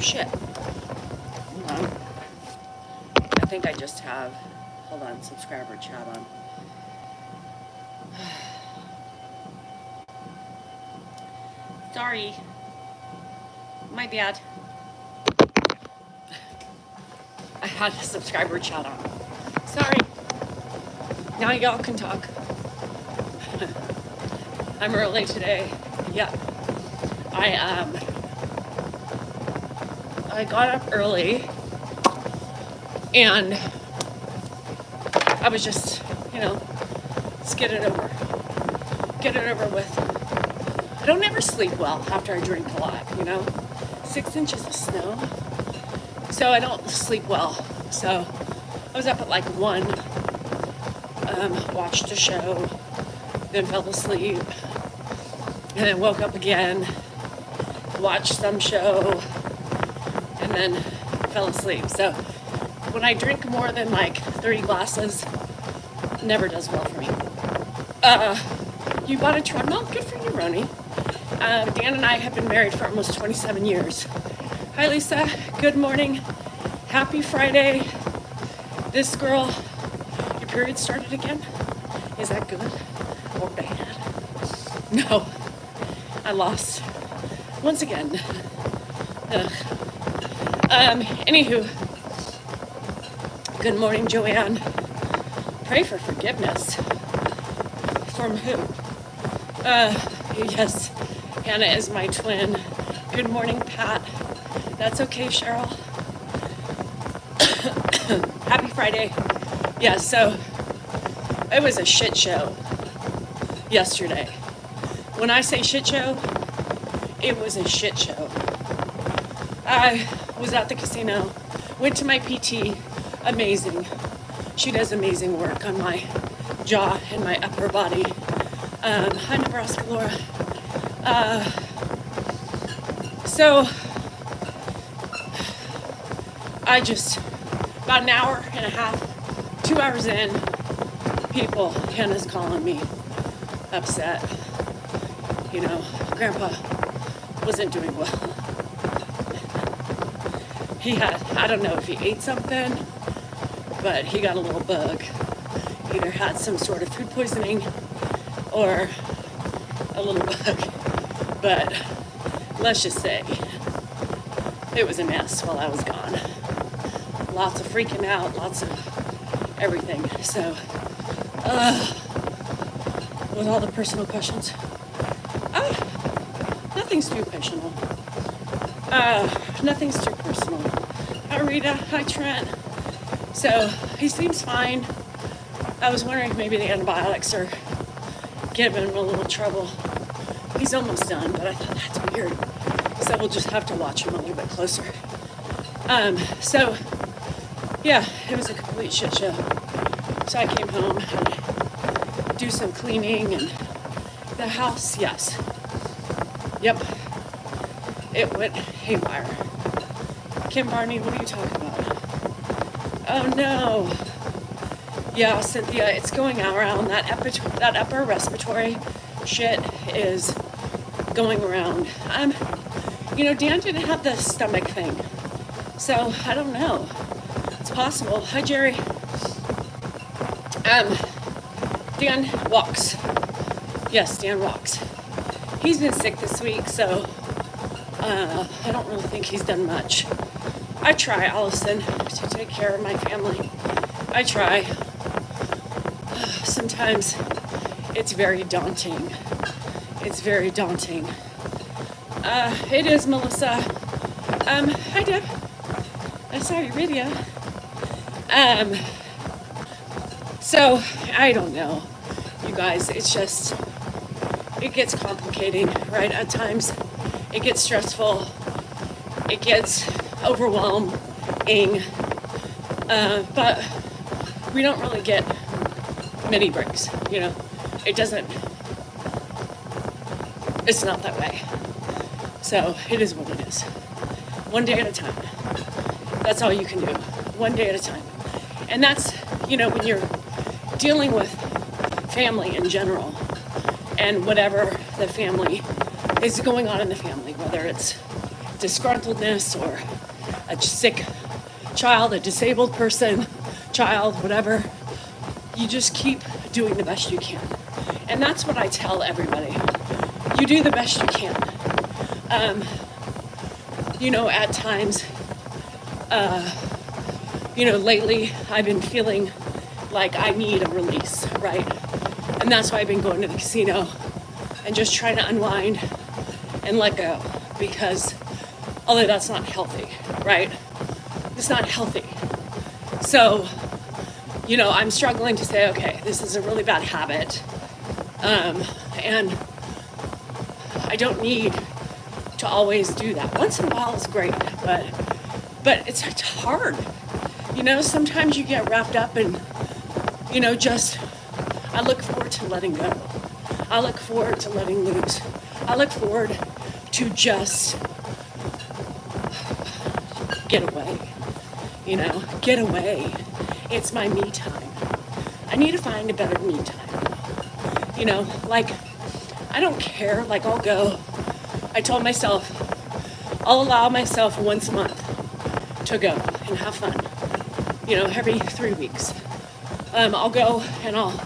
shit. Hold on. I think I just have, hold on, subscriber chat on. Sorry. My bad. I had a subscriber chat on. Sorry. Now y'all can talk. I'm early today. Yeah. I got up early and I was just, let's get it over with. I don't ever sleep well after I drink a lot, 6 inches of snow. So I don't sleep well. So I was up at like 1, watched a show, then fell asleep, and then woke up again, watched some show, and then fell asleep. So when I drink more than like 30 glasses, it never does well for me. You bought a treadmill? Good for you, Roni. Dan and I have been married for almost 27 years. Hi, Lisa. Good morning. Happy Friday. This girl, your period started again? Is that good or bad? No, I lost once again. Anywho, good morning, Joanne. Pray for forgiveness. From who? Yes, Hannah is my twin. Good morning, Pat. That's okay, Cheryl. Happy Friday. Yeah, so it was a shit show yesterday. When I say shit show, it was a shit show. I was at the casino, went to my PT, amazing. She does amazing work on my jaw and my upper body. Hi, Nebraska Laura. So I just, about an hour and a half, 2 hours in, Hannah's calling me upset. Grandpa wasn't doing well. He had, I don't know if he ate something, but he got a little bug. Either had some sort of food poisoning or a little bug. But let's just say it was a mess while I was gone. Lots of freaking out, lots of everything. So, with all the personal questions, nothing's too personal. Nothing's too personal. Hi, Rita. Hi, Trent. So, he seems fine. I was wondering if maybe the antibiotics are giving him a little trouble. He's almost done, but I thought that's weird. So we'll just have to watch him a little bit closer. So, yeah, it was a complete shit show. So I came home, had to do some cleaning, and the house, yes. Yep. It went haywire. Kim Barney, what are you talking about? Oh no. Yeah, Cynthia, it's going around. That upper respiratory shit is going around. Dan didn't have the stomach thing. So, I don't know. It's possible. Hi, Jerry. Dan walks. Yes, Dan walks. He's been sick this week, so I don't really think he's done much. I try, Allison, to take care of my family. I try. Sometimes it's very daunting. It's very daunting. It is, Melissa. Hi, Deb. I saw your video. So, I don't know, you guys. It's just, it gets complicating, right? At times, it gets stressful. It gets overwhelming. But we don't really get mini breaks, It doesn't, it's not that way. So it is what it is. One day at a time. That's all you can do. One day at a time. And that's, when you're dealing with family in general and whatever the family is going on in the family, whether it's disgruntledness or a sick child, a disabled person, child, whatever. You just keep doing the best you can. And that's what I tell everybody. You do the best you can. At times, lately I've been feeling like I need a release, right? And that's why I've been going to the casino and just trying to unwind and let go, because although that's not healthy, right? It's not healthy. So, I'm struggling to say, okay, this is a really bad habit. And I don't need to always do that. Once in a while is great, but it's hard. Sometimes you get wrapped up in, I look forward to letting go. I look forward to letting loose. I look forward to just get away, get away. It's my me time. I need to find a better me time. I don't care, I'll go. I told myself, I'll allow myself once a month to go and have fun, every 3 weeks. I'll go and I'll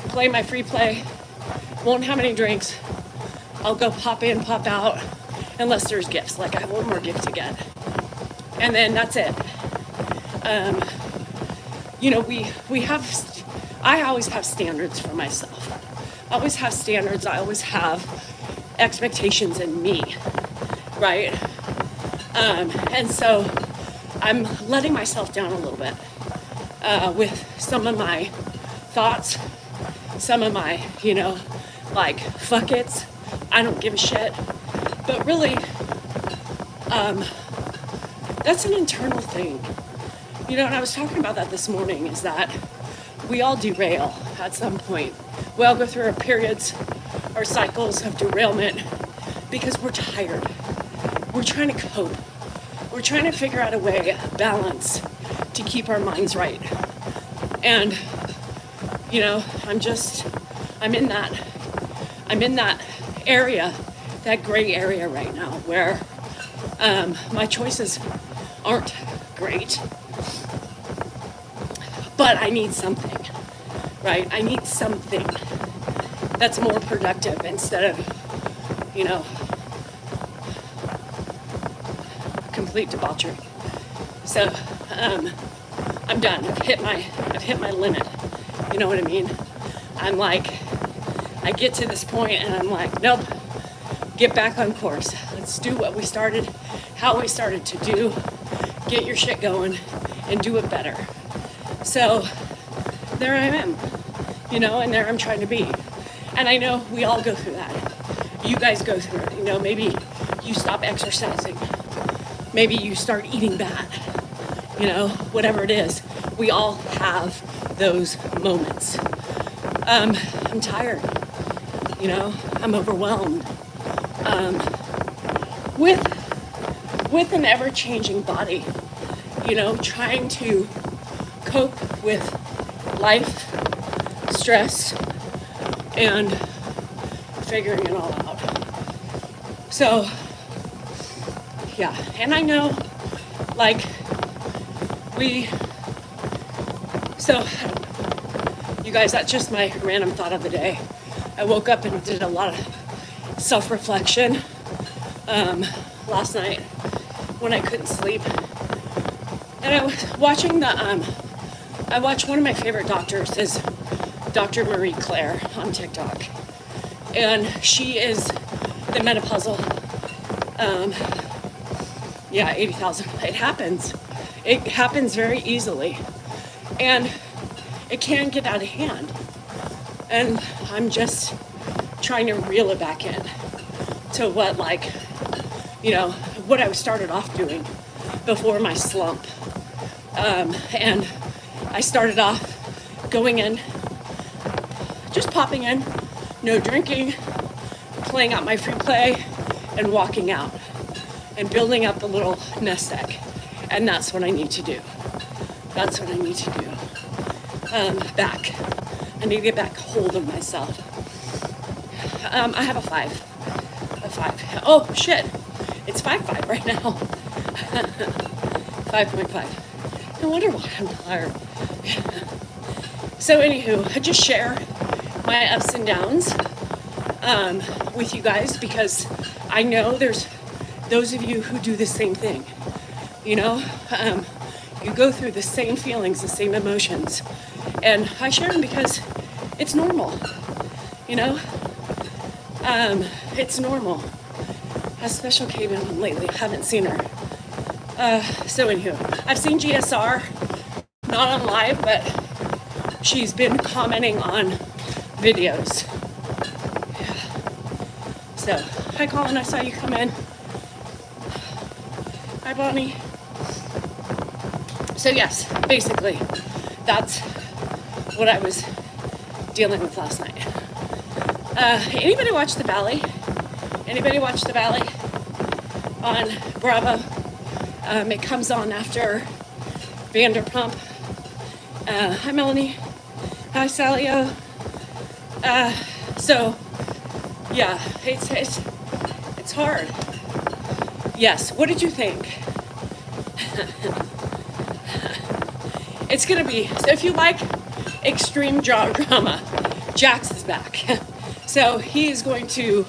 play my free play, won't have any drinks. I'll go pop in, pop out, unless there's gifts, I have one more gift to get. And then that's it. I always have standards for myself. I always have standards. I always have expectations in me, right? And so I'm letting myself down a little bit with some of my thoughts, some of my, fuck it's, I don't give a shit. But really, that's an internal thing. And I was talking about that this morning, is that we all derail at some point. We all go through our periods, our cycles of derailment, because we're tired. We're trying to cope. We're trying to figure out a way, a balance, to keep our minds right. And, I'm in that area, that gray area right now, where my choices aren't great. But I need something, right? I need something that's more productive instead of, complete debauchery. So, I'm done. I've hit my limit. You know what I mean? I get to this point and I'm like, nope, get back on course. Let's do what we started, how we started to do, get your shit going and do it better. So there I am, and there I'm trying to be. And I know we all go through that. You guys go through it. Maybe you stop exercising. Maybe you start eating bad. Whatever it is. We all have those moments. I'm tired. I'm overwhelmed. With an ever-changing body. Trying to cope with life, stress, and figuring it all out. So, yeah, and I know, you guys, that's just my random thought of the day. I woke up and did a lot of self-reflection last night when I couldn't sleep. And I was watching I watch one of my favorite doctors is Dr. Marie Claire on TikTok. And she is the menopausal, 80,000. It happens. It happens very easily. And it can get out of hand. And I'm just trying to reel it back in to what I started off doing before my slump. And I started off going in, just popping in, no drinking, playing out my free play, and walking out, and building up a little nest egg. And that's what I need to do. That's what I need to do. Back. I need to get back hold of myself. I have a 5. Oh, shit. It's 5.5 right now. 5.5. No wonder why I'm tired. So anywho, I just share my ups and downs with you guys, because I know there's those of you who do the same thing. You know, you go through the same feelings, the same emotions, and I share them because it's normal. You know, it's normal. Has Special K been on lately? Haven't seen her. So anywho, I've seen GSR, not on live, but she's been commenting on videos. Yeah. So, hi Colin, I saw you come in. Hi Bonnie. So yes, basically, that's what I was dealing with last night. Anybody watch The Valley? Anybody watch The Valley on Bravo? It comes on after Vanderpump. Hi Melanie. Hi Salio. So yeah, it's hard. Yes. What did you think? It's gonna be, so if you like extreme drama, Jax is back. So he is going to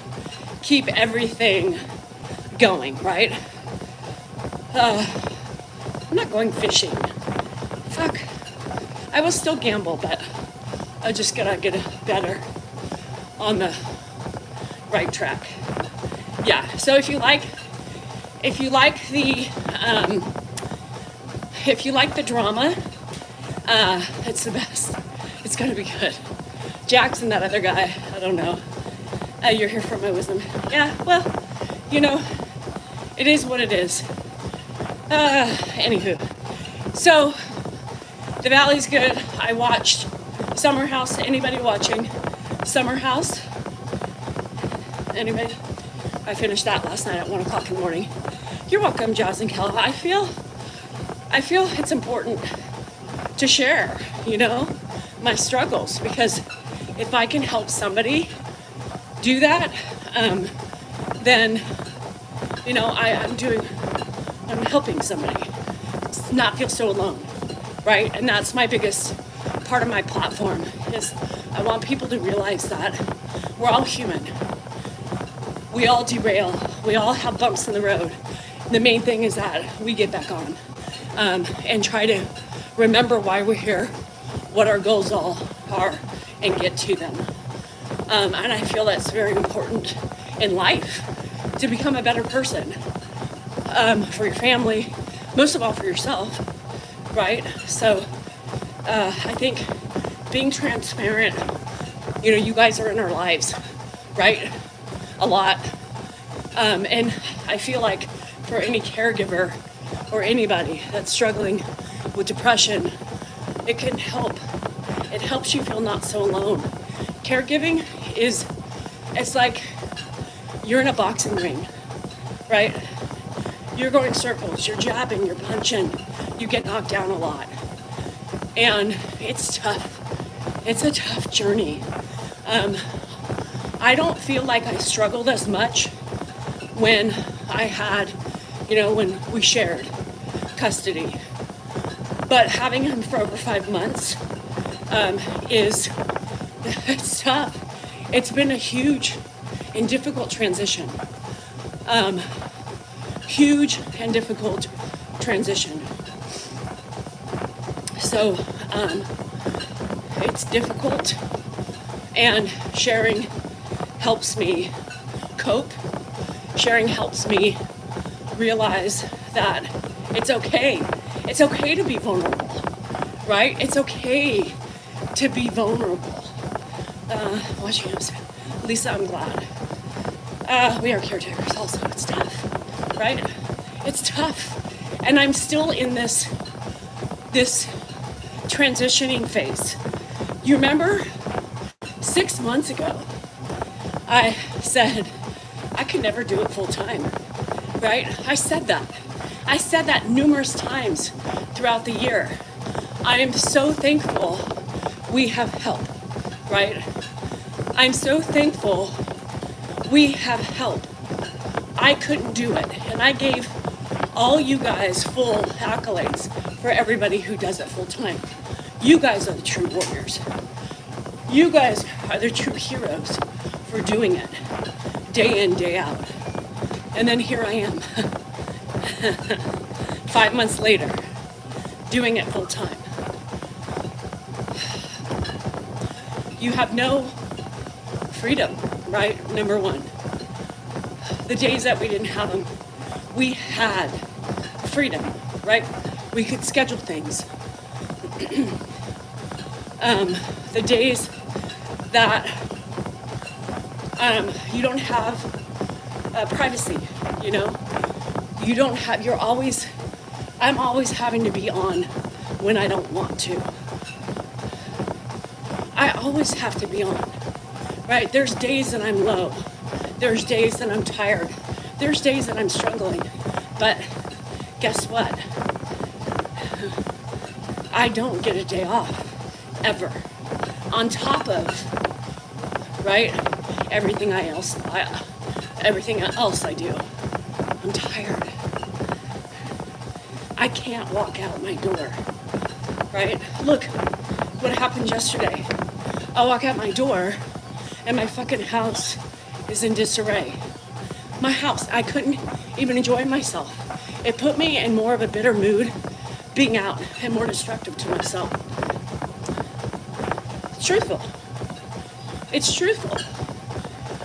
keep everything going, right? I'm not going fishing. Fuck. I will still gamble, but I just gotta get better on the right track. Yeah. So if you like the drama, it's the best. It's gonna be good. Jackson, that other guy, I don't know. You're here for my wisdom. Yeah, well, you know, it is what it is. Anywho, so The Valley's good. I watched Summer House. Anybody watching Summer House? Anybody? I finished that last night at 1 o'clock in the morning. You're welcome, Jazz and Kel. I feel it's important to share, you know, my struggles, because if I can help somebody do that, then, you know, I'm helping somebody not feel so alone, right? And that's my biggest part of my platform, is I want people to realize that we're all human. We all derail. We all have bumps in the road. The main thing is that we get back on and try to remember why we're here, what our goals all are, and get to them. And I feel that's very important in life, to become a better person for your family, most of all for yourself, right? So I think being transparent, you know, you guys are in our lives, right? A lot. And I feel like for any caregiver or anybody that's struggling with depression, it can help. It helps you feel not so alone. Caregiving it's like you're in a boxing ring, right? You're going circles, you're jabbing, you're punching, you get knocked down a lot. And it's tough. It's a tough journey. I don't feel like I struggled as much when I had, you know, when we shared custody. But having him for over 5 months it's tough. It's been a huge and difficult transition. Huge and difficult transition. So it's difficult, and sharing helps me cope. Sharing helps me realize that it's okay. It's okay to be vulnerable, right? It's okay to be vulnerable. Watching him, Lisa, I'm glad. We are caretakers also. It's tough, right? It's tough. And I'm still in this transitioning phase. You remember 6 months ago, I said I could never do it full time, right? I said that numerous times throughout the year. I am so thankful we have help, right? I'm so thankful we have help. I couldn't do it. And I gave all you guys full accolades for everybody who does it full time. You guys are the true warriors. You guys are the true heroes for doing it day in, day out. And then here I am, 5 months later, doing it full time. You have no freedom, right? Number one. The days that we didn't have them, we had freedom, right? We could schedule things. The days that you don't have privacy, you know? You don't have, I'm always having to be on when I don't want to. I always have to be on, right? There's days that I'm low. There's days that I'm tired. There's days that I'm struggling. But guess what? I don't get a day off, ever. On top of, right, everything else I do. I'm tired. I can't walk out my door, right? Look what happened yesterday. I walk out my door and my fucking house is in disarray. My house, I couldn't even enjoy myself. It put me in more of a bitter mood being out and more destructive to myself. It's truthful. It's truthful.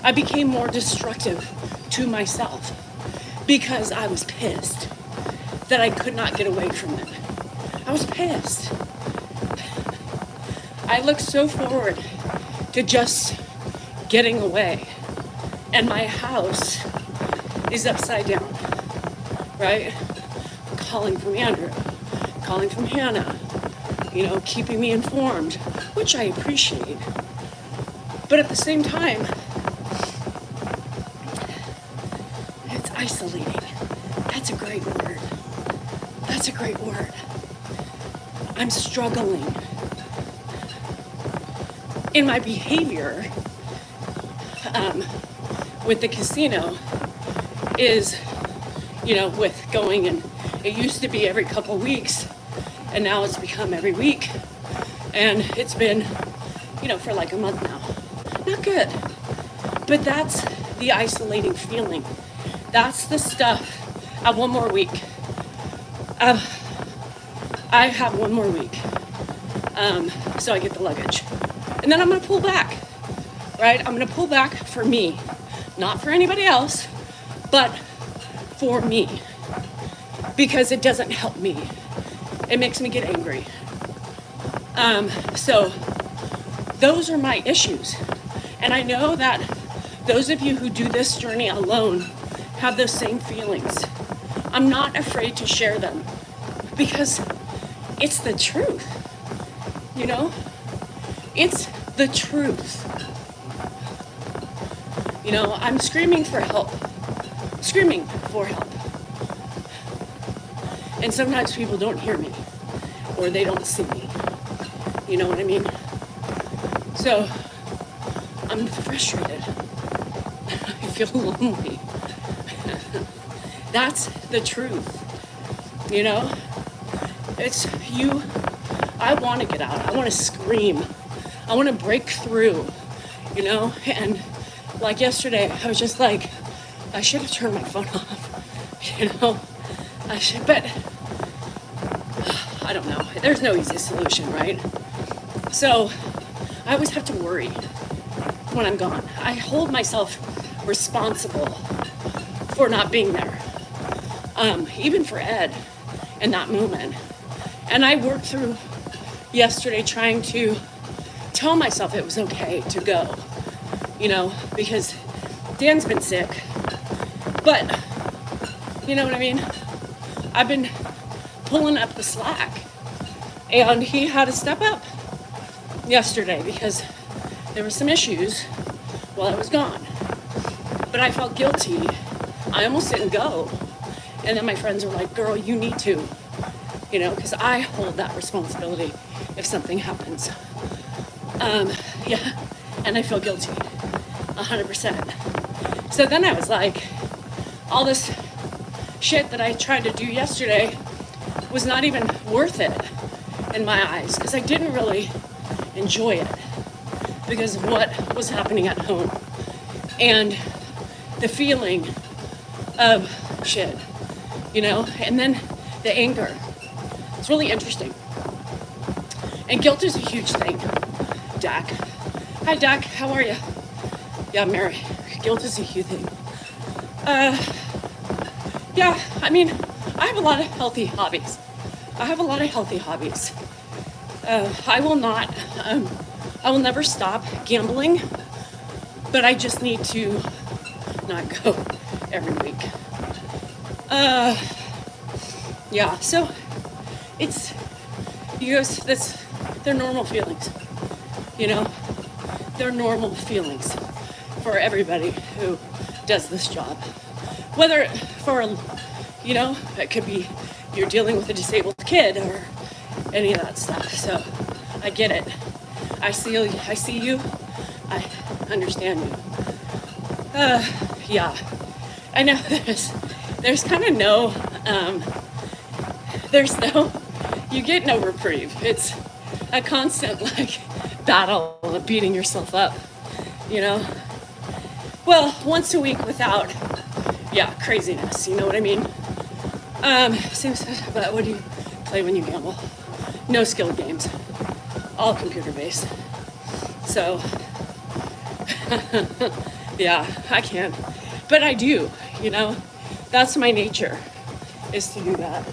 I became more destructive to myself because I was pissed that I could not get away from it. I was pissed. I looked so forward to just getting away. And my house is upside down, right? Calling from Andrew, calling from Hannah, you know, keeping me informed, which I appreciate. But at the same time, it's isolating. That's a great word. That's a great word. I'm struggling in my behavior with the casino is, you know, with going, and it used to be every couple weeks and now it's become every week, and it's been, you know, for like a month now. Not good, but that's the isolating feeling. That's the stuff. I have one more week. I have one more week, so I get the luggage, and then I'm gonna pull back, right? I'm gonna pull back for me, not for anybody else, but for me, because it doesn't help me. It makes me get angry. So those are my issues, and I know that those of you who do this journey alone have those same feelings. I'm not afraid to share them because it's the truth, you know? It's the truth. You know, I'm screaming for help. Screaming for help. And sometimes people don't hear me or they don't see me. You know what I mean? So I'm frustrated. I feel lonely. That's the truth. You know? It's you. I want to get out. I want to scream. I want to break through, you know? And like yesterday, I was just like, I should have turned my phone off, you know? I should, but I don't know. There's no easy solution, right? So I always have to worry when I'm gone. I hold myself responsible for not being there, even for Ed in that moment. And I worked through yesterday trying to tell myself it was okay to go, you know, because Dan's been sick. But, you know what I mean? I've been pulling up the slack. And he had to step up yesterday because there were some issues while I was gone. But I felt guilty. I almost didn't go. And then my friends were like, girl, you need to, you know, because I hold that responsibility if something happens. Yeah, and I feel guilty, 100%. So then I was like, all this shit that I tried to do yesterday was not even worth it in my eyes, because I didn't really enjoy it because of what was happening at home and the feeling of shit, you know, and then the anger. It's really interesting. And guilt is a huge thing. Dak. Hi, Dak. How are you? Yeah, Mary. Guilt is a huge thing. Yeah, I mean, I have a lot of healthy hobbies. I will never stop gambling, but I just need to not go every week. Yeah, so they're normal feelings, you know? They're normal feelings for everybody who does this job. Whether you know, it could be you're dealing with a disabled kid or any of that stuff. So I get it. I see you. I understand you. Yeah. I know there's kind of you get no reprieve. It's a constant battle of beating yourself up, you know? Well, once a week without, craziness, you know what I mean? But what do you play when you gamble? No skill games, all computer based. So, yeah, I can't, but I do, you know? That's my nature, is to do that.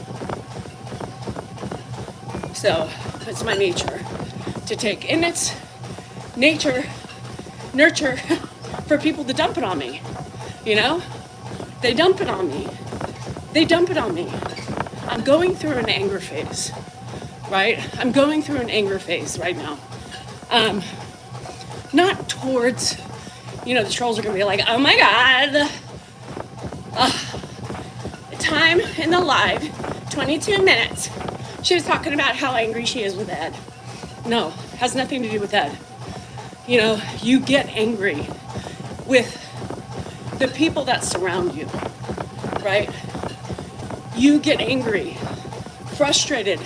So, it's my nature to take, and it's nurture for people to dump it on me, you know? They dump it on me. I'm going through an anger phase, right? I'm going through an anger phase right now. Not towards, you know, the trolls are gonna be like, oh my God. Time in the live, 22 minutes. She was talking about how angry she is with Ed. No, has nothing to do with Ed. You know, you get angry with the people that surround you, right? You get angry, frustrated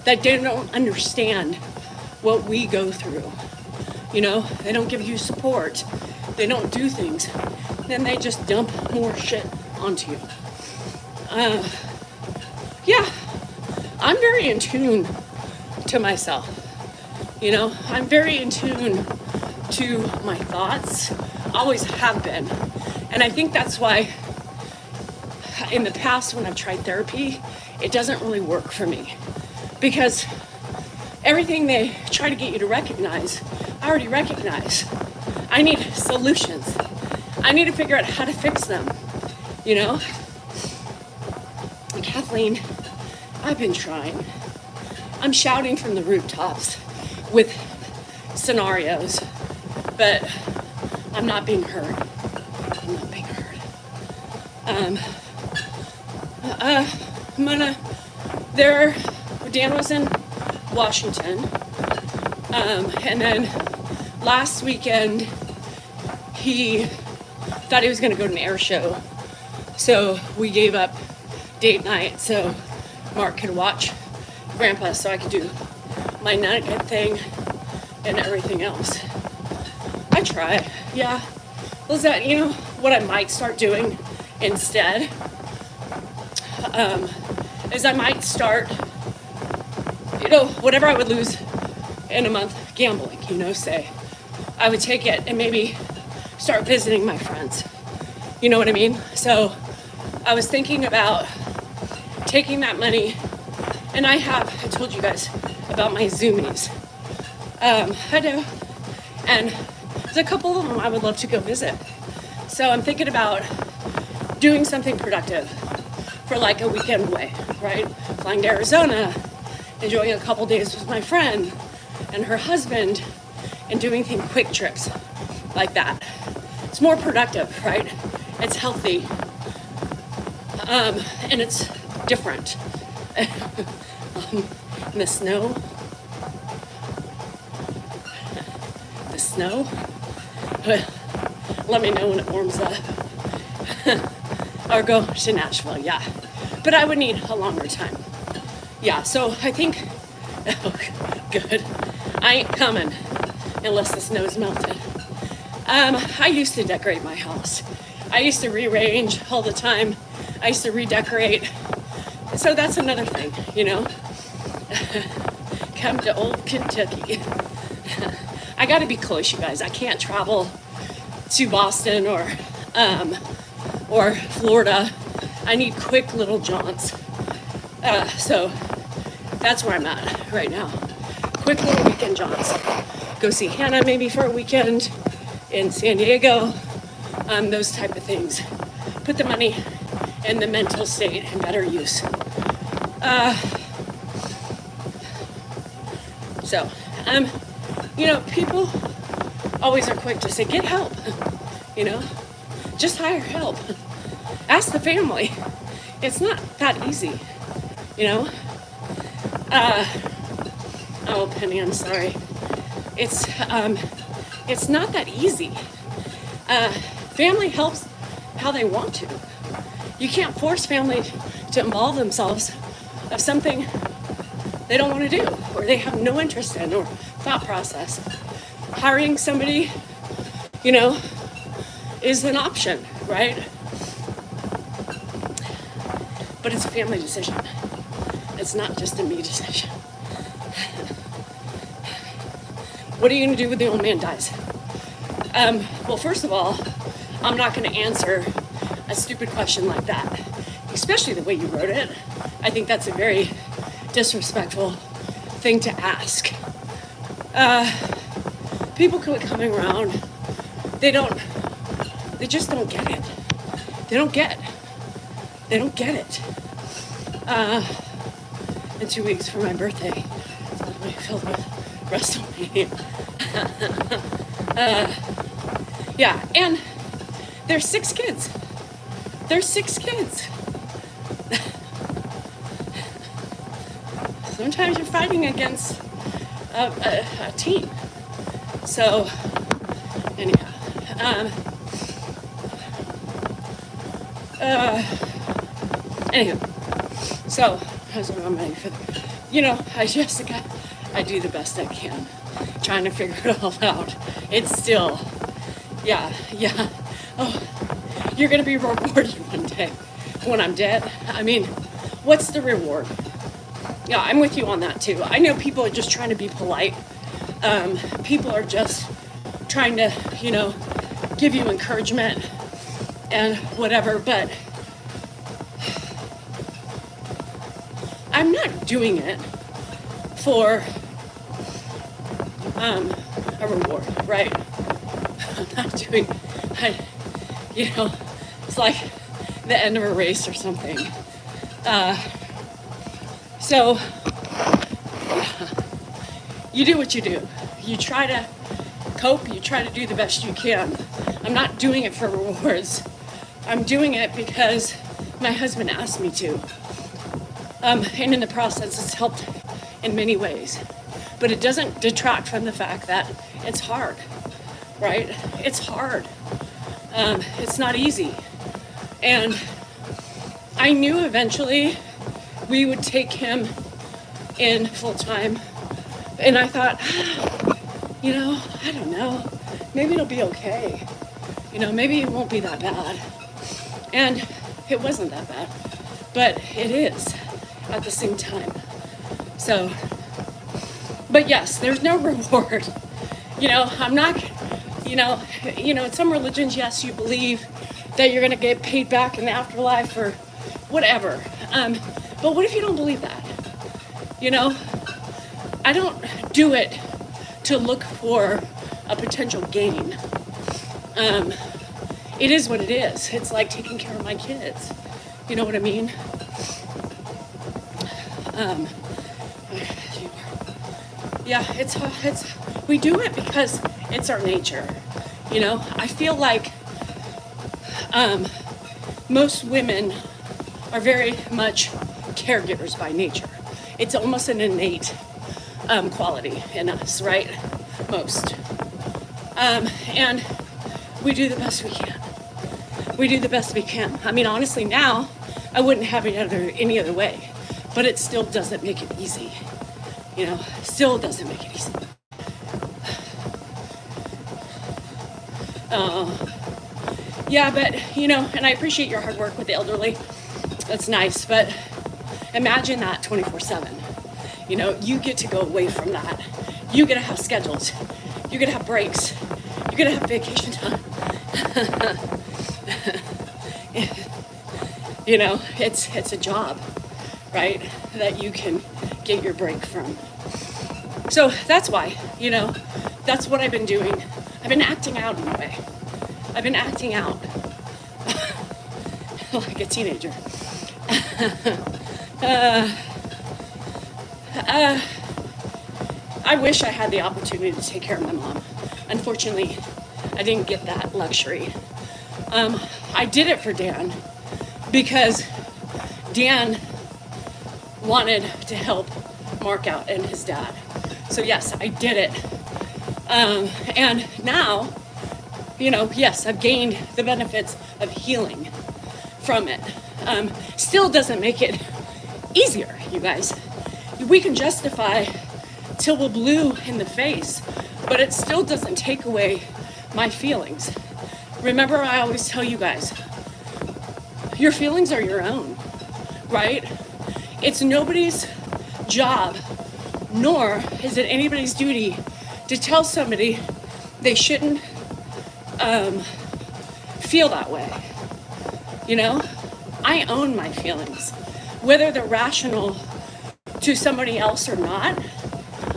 that they don't understand what we go through. You know, they don't give you support. They don't do things. Then they just dump more shit onto you. Yeah, I'm very in tune to myself. You know, I'm very in tune to my thoughts, always have been. And I think that's why in the past when I've tried therapy, it doesn't really work for me. Because everything they try to get you to recognize, I already recognize. I need solutions. I need to figure out how to fix them, you know? And Kathleen, I've been trying. I'm shouting from the rooftops with scenarios, but I'm not being heard. Dan was in Washington, and then last weekend he thought he was going to go to an air show, so we gave up date night so Mark could watch Grandpa, so I could do my night thing and everything else. I try, yeah. Lizette, you know what I might start doing instead is I might start, you know, whatever I would lose in a month gambling, you know, say I would take it and maybe start visiting my friends, you know what I mean? So I was thinking about taking that money, and I told you guys about my Zoomies. I do, and there's a couple of them I would love to go visit. So I'm thinking about doing something productive for like a weekend away, right? Flying to Arizona, enjoying a couple days with my friend and her husband, and doing quick trips like that. It's more productive, right? It's healthy, and it's different. In the snow, let me know when it warms up. or go to Nashville, yeah. But I would need a longer time. Yeah, so I think, oh, good. I ain't coming unless the snow's melted. I used to decorate my house. I used to rearrange all the time. I used to redecorate. So that's another thing, you know. Come to old Kentucky. I gotta be close, you guys. I can't travel to Boston or Florida. I need quick little jaunts. So that's where I'm at right now. Quick little weekend jaunts. Go see Hannah maybe for a weekend in San Diego. Those type of things. Put the money and the mental state in better use. You know, people always are quick to say, get help, you know, just hire help. Ask the family. It's not that easy, you know. Oh, Penny, I'm sorry. It's not that easy. Family helps how they want to. You can't force family to involve themselves of something they don't want to do or they have no interest in or thought process. Hiring somebody, you know, is an option, right? But it's a family decision. It's not just a me decision. What are you going to do when the old man dies? Well, first of all, I'm not going to answer a stupid question like that, especially the way you wrote it. I think that's a very disrespectful thing to ask. People quit coming around. They just don't get it. They don't get it. In 2 weeks for my birthday, it's going to be filled with WrestleMania. Yeah, and there's 6 kids. Sometimes you're fighting against a team. So, anyhow, so I'm ready for, you know, I do the best I can, trying to figure it all out. It's still, yeah. Oh, you're gonna be rewarded one day when I'm dead. I mean, what's the reward? Yeah, I'm with you on that too. I know people are just trying to be polite. People are just trying to, you know, give you encouragement and whatever, but I'm not doing it for a reward, right? I'm not doing, you know, it's like the end of a race or something. So, you do what you do. You try to cope, you try to do the best you can. I'm not doing it for rewards. I'm doing it because my husband asked me to. And in the process, it's helped in many ways. But it doesn't detract from the fact that it's hard, right? It's hard. It's not easy. And I knew eventually we would take him in full time. And I thought, you know, I don't know, maybe it'll be okay. You know, maybe it won't be that bad. And it wasn't that bad, but it is at the same time. So, but yes, there's no reward. You know, I'm not, you know, in some religions, yes, you believe that you're going to get paid back in the afterlife or whatever. But what if you don't believe that? You know, I don't do it to look for a potential gain. It is what it is. It's like taking care of my kids. You know what I mean? Yeah, we do it because it's our nature. You know, I feel like most women are very much caregivers by nature. It's almost an innate quality in us, right? Most. And we do the best we can. We do the best we can. I mean, honestly, now I wouldn't have it any other way, but it still doesn't make it easy. You know, still doesn't make it easy. Yeah, but you know, and I appreciate your hard work with the elderly. That's nice, but imagine that 24/7. You know, you get to go away from that. You get to have schedules. You get to have breaks. You get to have vacation time. You know, it's a job, right? That you can get your break from. So that's why, you know, that's what I've been doing. I've been acting out in a way. I've been acting out like a teenager. I wish I had the opportunity to take care of my mom. Unfortunately, I didn't get that luxury. I did it for Dan because Dan wanted to help Mark out and his dad. So yes, I did it. And now, you know, yes, I've gained the benefits of healing from it. Still doesn't make it easier, you guys. We can justify till we're blue in the face, but it still doesn't take away my feelings. Remember, I always tell you guys, your feelings are your own, right? It's nobody's job, nor is it anybody's duty to tell somebody they shouldn't feel that way. You know, I own my feelings. Whether they're rational to somebody else or not,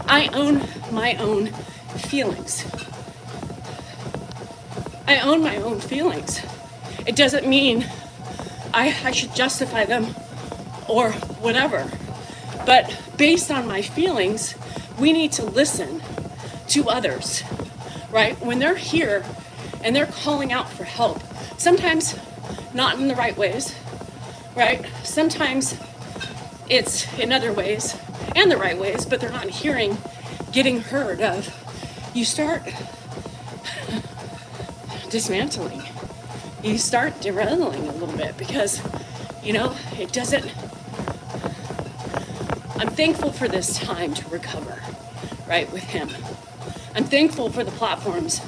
I own my own feelings. I own my own feelings. It doesn't mean I should justify them or whatever. But based on my feelings, we need to listen to others, right? When they're here and they're calling out for help, sometimes not in the right ways, right? Sometimes it's in other ways and the right ways, but they're not hearing, getting heard of. You start dismantling. You start derailing a little bit because, you know, it doesn't. I'm thankful for this time to recover, right, with him. I'm thankful for the platforms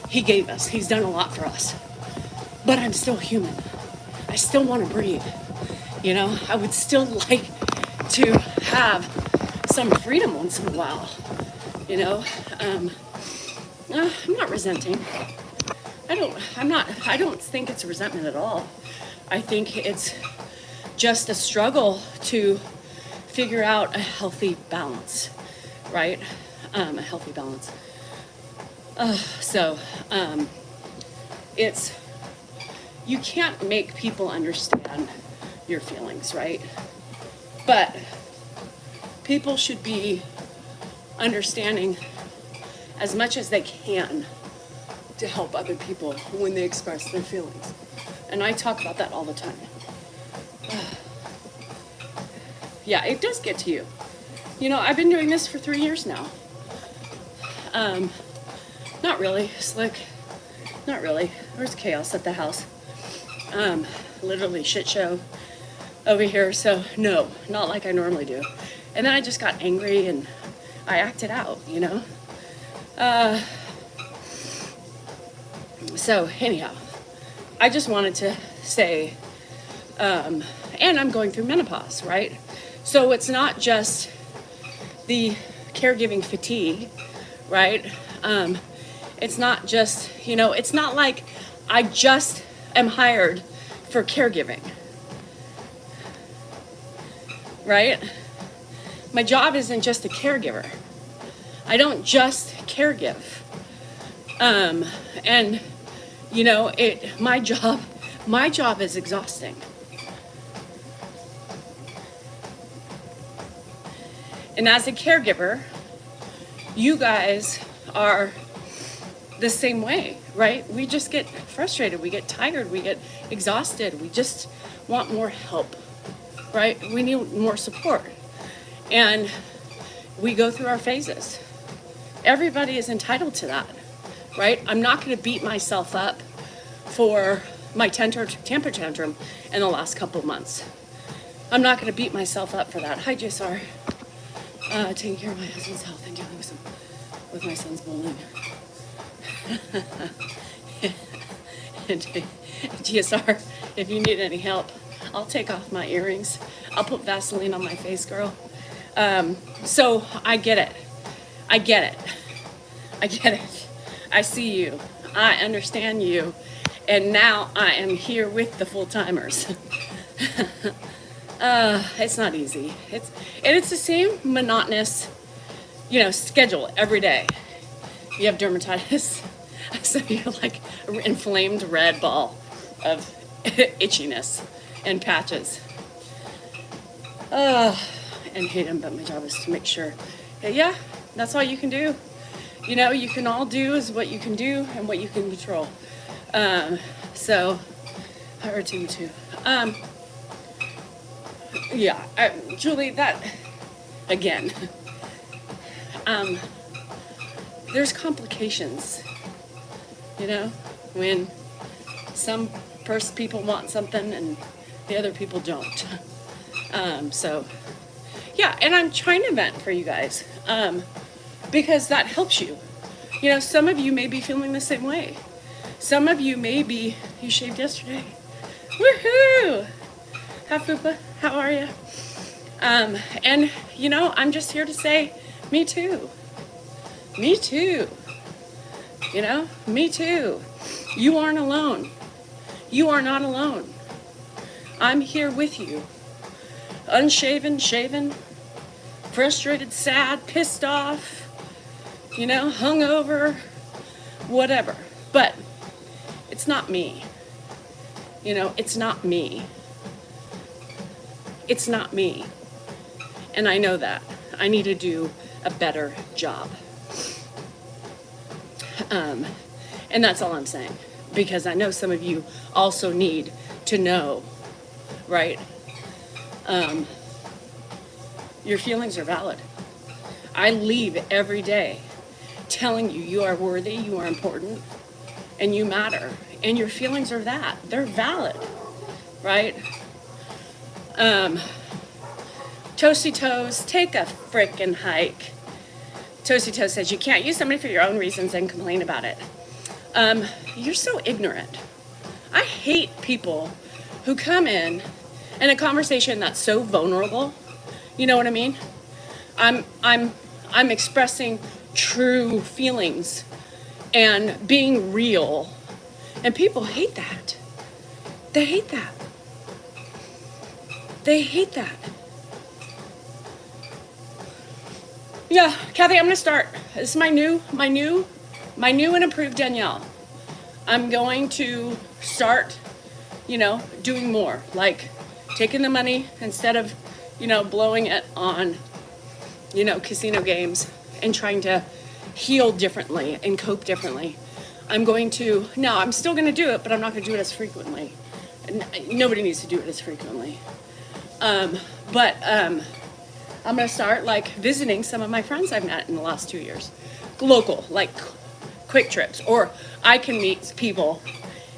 he gave us. He's done a lot for us. But I'm still human. I still want to breathe. You know, I would still like to have some freedom once in a while. You know, I'm not resenting. I don't think it's resentment at all. I think it's just a struggle to figure out a healthy balance, right? A healthy balance. It's, you can't make people understand your feelings, right? But people should be understanding as much as they can to help other people when they express their feelings. And I talk about that all the time. Yeah, it does get to you. You know, I've been doing this for 3 years now. Not really, Slick. Not really. There's chaos at the house. Literally shit show over here. So no, not like I normally do. And then I just got angry and I acted out, you know? So anyhow, I just wanted to say, and I'm going through menopause, right? So it's not just the caregiving fatigue, right? It's not just, you know, it's not like I just am hired for caregiving, right? My job isn't just a caregiver. I don't just caregive. And you know, my job is exhausting. And as a caregiver, you guys are the same way, right? We just get frustrated, we get tired, we get exhausted, we just want more help, right? We need more support. And we go through our phases. Everybody is entitled to that, right? I'm not going to beat myself up for my temper tantrum in the last couple months. I'm not going to beat myself up for that. Hi, JSR. Taking care of my husband's health and dealing with my son's bullying. GSR, if you need any help, I'll take off my earrings. I'll put Vaseline on my face, girl. So I get it. I get it. I see you. I understand you. And now I am here with the full-timers. It's not easy. It's the same monotonous, schedule every day. You have dermatitis, so you're like an inflamed red ball of itchiness and patches. And hate them, but my job is to make sure. Yeah, that's all you can do. You can all do is what you can do and what you can control. So, I heard you too. Yeah, Julie, that, again, there's complications, when some people want something and the other people don't. So, yeah, and I'm trying to vent for you guys, because that helps you. Some of you may be feeling the same way. Some of you maybe, you shaved yesterday. Woohoo! Hi, Fupa. How are you? And, I'm just here to say, me too. Me too. Me too. You aren't alone. You are not alone. I'm here with you. Unshaven, shaven, frustrated, sad, pissed off, hungover, whatever. But it's not me. It's not me. It's not me. And I know that. I need to do a better job. And that's all I'm saying. Because I know some of you also need to know, right? Your feelings are valid. I leave every day telling you you are worthy, you are important, and you matter. And your feelings are that. They're valid, right? Toasty Toes, take a frickin' hike. Toasty Toes says, you can't use somebody for your own reasons and complain about it. You're so ignorant. I hate people who come in a conversation that's so vulnerable. You know what I mean? I'm expressing true feelings and being real. And people hate that. They hate that. They hate that. Yeah, Kathy, I'm gonna start. This is my new and improved Danielle. I'm going to start, doing more, like taking the money instead of, blowing it on, casino games and trying to heal differently and cope differently. I'm still going to do it, but I'm not going to do it as frequently. Nobody needs to do it as frequently. But I'm going to start visiting some of my friends I've met in the last 2 years. Local, quick trips, or I can meet people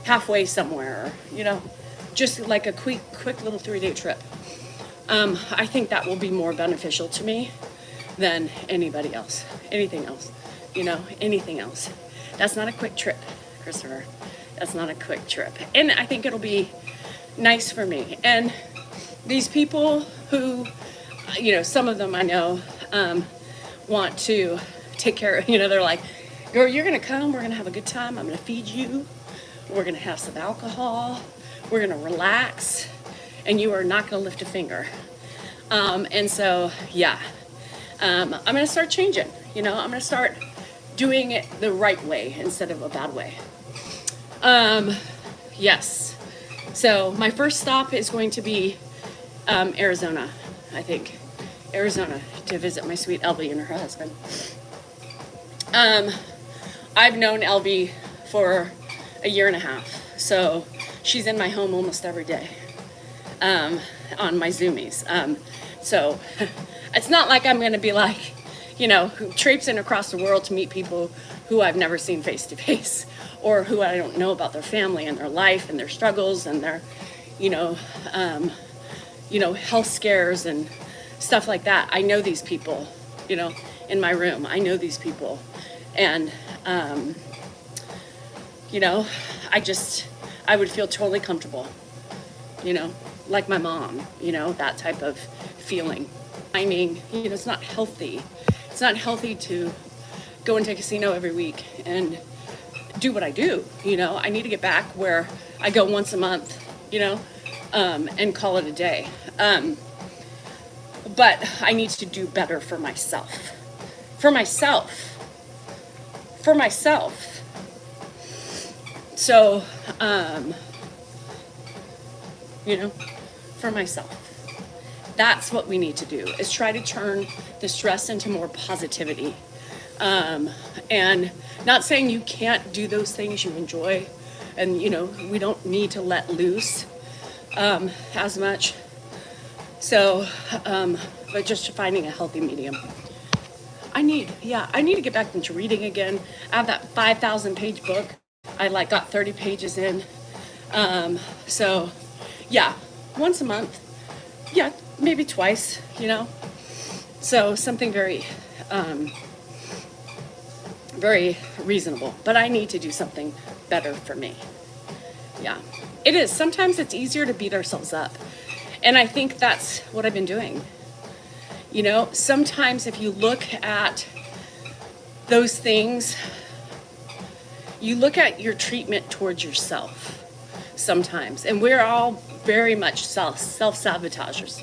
halfway somewhere, just like a quick little 3-day trip. I think that will be more beneficial to me than anything else. Anything else. That's not a quick trip, Christopher. That's not a quick trip. And I think it'll be nice for me. And these people who, some of them I know want to take care of, they're like, girl, you're going to come, we're going to have a good time, I'm going to feed you, we're going to have some alcohol, we're going to relax, and you are not going to lift a finger. And so, yeah, I'm going to start changing, I'm going to start doing it the right way instead of a bad way. Yes. So my first stop is going to be Arizona, I think. Arizona, to visit my sweet Elby and her husband. I've known Elby for a year and a half, so she's in my home almost every day on my Zoomies. So it's not like I'm going to be traipsing across the world to meet people who I've never seen face to face, or who I don't know about their family and their life and their struggles and their, you know, health scares and stuff like that. I know these people, you know, in my room. I know these people. And, you know, I would feel totally comfortable, you know, like my mom, you know, that type of feeling. I mean, you know, it's not healthy. It's not healthy to go into a casino every week and do what I do, you know. I need to get back where I go once a month, you know, and call it a day. But I need to do better for myself. For myself. For myself. So, you know, for myself. That's what we need to do, is try to turn the stress into more positivity. And not saying you can't do those things you enjoy, and, you know, we don't need to let loose as much. So, but just finding a healthy medium. I need to get back into reading again. I have that 5,000 page book. I like got 30 pages in. So yeah, once a month. Yeah, maybe twice, you know. So something very, very reasonable. But I need to do something better for me. Yeah, it is. Sometimes it's easier to beat ourselves up. And I think that's what I've been doing. You know, sometimes if you look at those things, you look at your treatment towards yourself sometimes. And we're all very much self-sabotagers.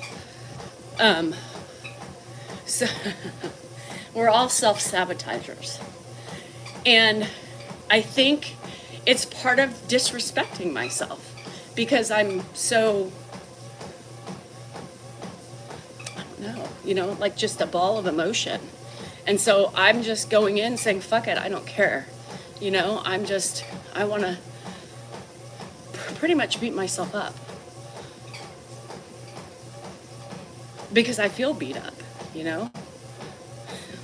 So we're all self-sabotagers. And I think it's part of disrespecting myself because I'm so, I don't know, you know, like just a ball of emotion. And so I'm just going in saying, fuck it, I don't care. You know, I want to pretty much beat myself up. Because I feel beat up, you know?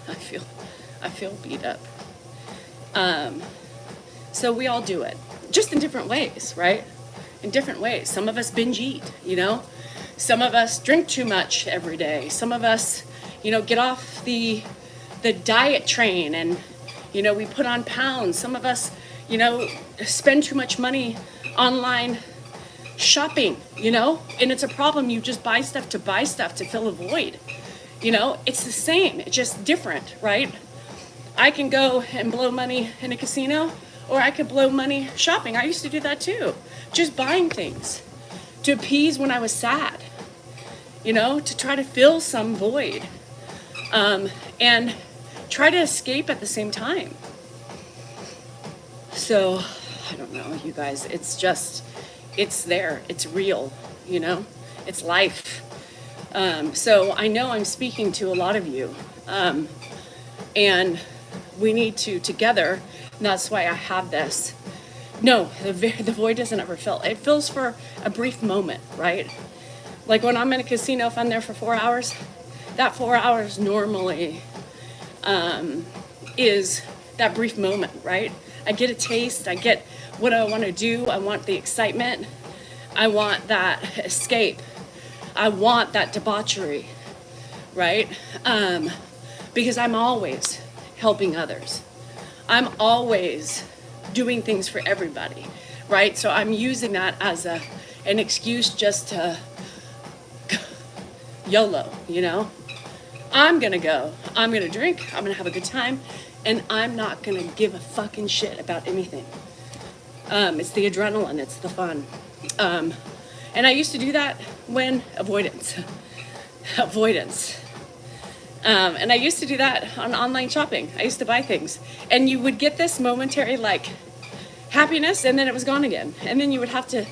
I feel beat up. So we all do it, just in different ways, right? In different ways. Some of us binge eat, you know? Some of us drink too much every day. Some of us, you know, get off the diet train and, you know, we put on pounds. Some of us, you know, spend too much money online shopping, you know, and it's a problem. You just buy stuff to fill a void. You know, it's the same, it's just different, right? I can go and blow money in a casino, or I could blow money shopping. I used to do that too, just buying things to appease when I was sad, you know, to try to fill some void, and try to escape at the same time. So I don't know, you guys, it's there, it's real, you know, it's life. So I know I'm speaking to a lot of you, and we need to together, and that's why I have this. No, the void doesn't ever fill. It fills for a brief moment, right? Like when I'm in a casino, if I'm there for 4 hours, that 4 hours normally is that brief moment, right? I get a taste, I get what I want to do, I want the excitement, I want that escape, I want that debauchery, right? Because I'm always helping others. I'm always doing things for everybody, right? So I'm using that as an excuse just to YOLO, you know? I'm gonna go, I'm gonna drink, I'm gonna have a good time, and I'm not gonna give a fucking shit about anything. It's the adrenaline, it's the fun. And I used to do that when avoidance. And I used to do that on online shopping. I used to buy things. And you would get this momentary like happiness, and then it was gone again. And then you would have to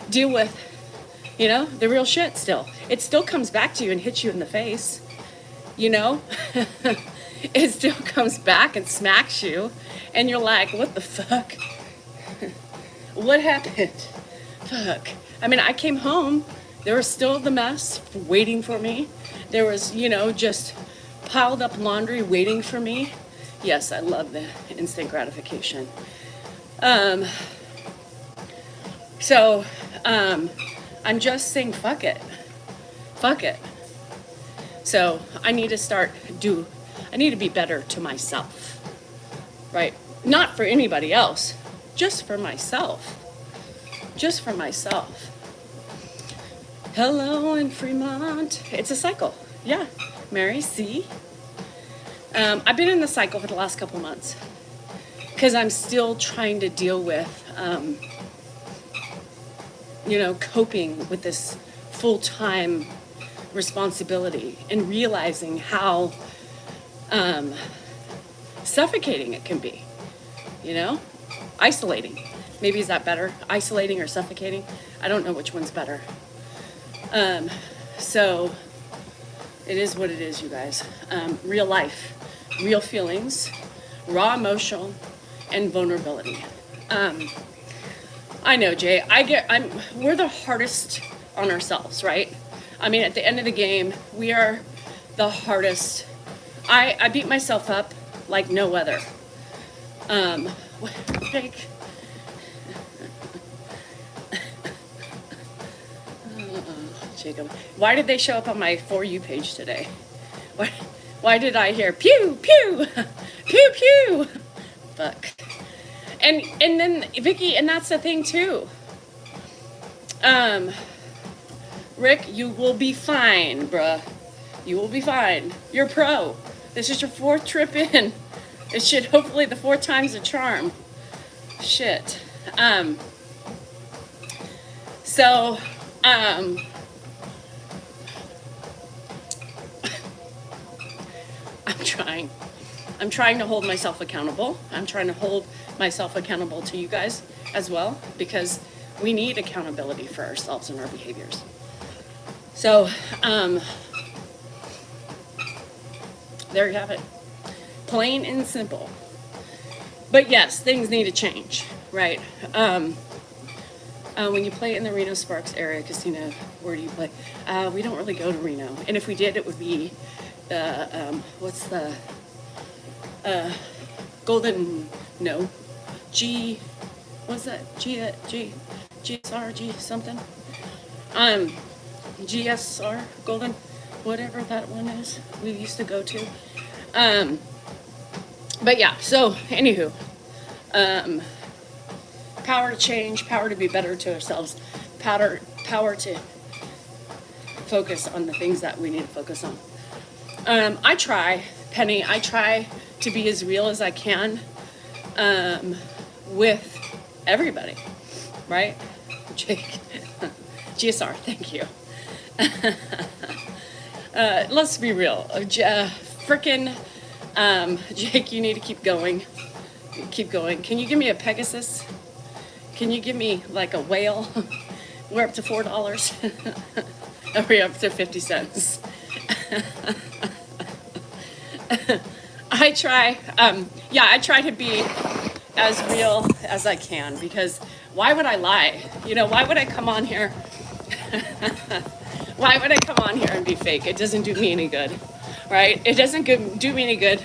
deal with, you know, the real shit still. It still comes back to you and hits you in the face, you know? It still comes back and smacks you. And you're like, what the fuck? What happened? Fuck. I mean, I came home. There was still the mess waiting for me. There was, you know, just piled up laundry waiting for me. Yes, I love the instant gratification. Um, so I'm just saying, fuck it. Fuck it. So I need to be better to myself, right? Not for anybody else, just for myself. Just for myself. Hello in Fremont. It's a cycle. Yeah, Mary, see? I've been in the cycle for the last couple months because I'm still trying to deal with, coping with this full-time responsibility and realizing how suffocating it can be, isolating. Maybe is that better? Isolating or suffocating? I don't know which one's better. So it is what it is, you guys. Real life, real feelings, raw emotion, and vulnerability. I know, Jay. We're the hardest on ourselves, right? I mean, at the end of the game, we are the hardest. I beat myself up like no other. Like, Jacob, why did they show up on my For You page today? Why did I hear pew, pew, pew, pew? Fuck. And then, Vicky, and that's the thing, too. Rick, you will be fine, bruh. You will be fine. You're pro. This is your 4th trip in. It should hopefully the 4th time's a charm. Shit. I'm trying to hold myself accountable. I'm trying to hold myself accountable to you guys as well, because we need accountability for ourselves and our behaviors. So, there you have it. Plain and simple. But yes, things need to change, right? When you play in the Reno Sparks area casino, where do you play? We don't really go to Reno. And if we did, it would be what's the GSR something? GSR, Golden, whatever that one is, we used to go to. But yeah, so anywho, power to change, power to be better to ourselves, power to focus on the things that we need to focus on. I try, Penny, to be as real as I can with everybody, right? Jake, GSR, thank you. Let's be real. Jake, you need to keep going. Keep going. Can you give me a Pegasus? Can you give me like a whale? We're up to $4. Are we up to 50 cents? I try to be as real as I can, because why would I lie? Why would I come on here? Why would I come on here and be fake? It doesn't do me any good, right? It doesn't do me any good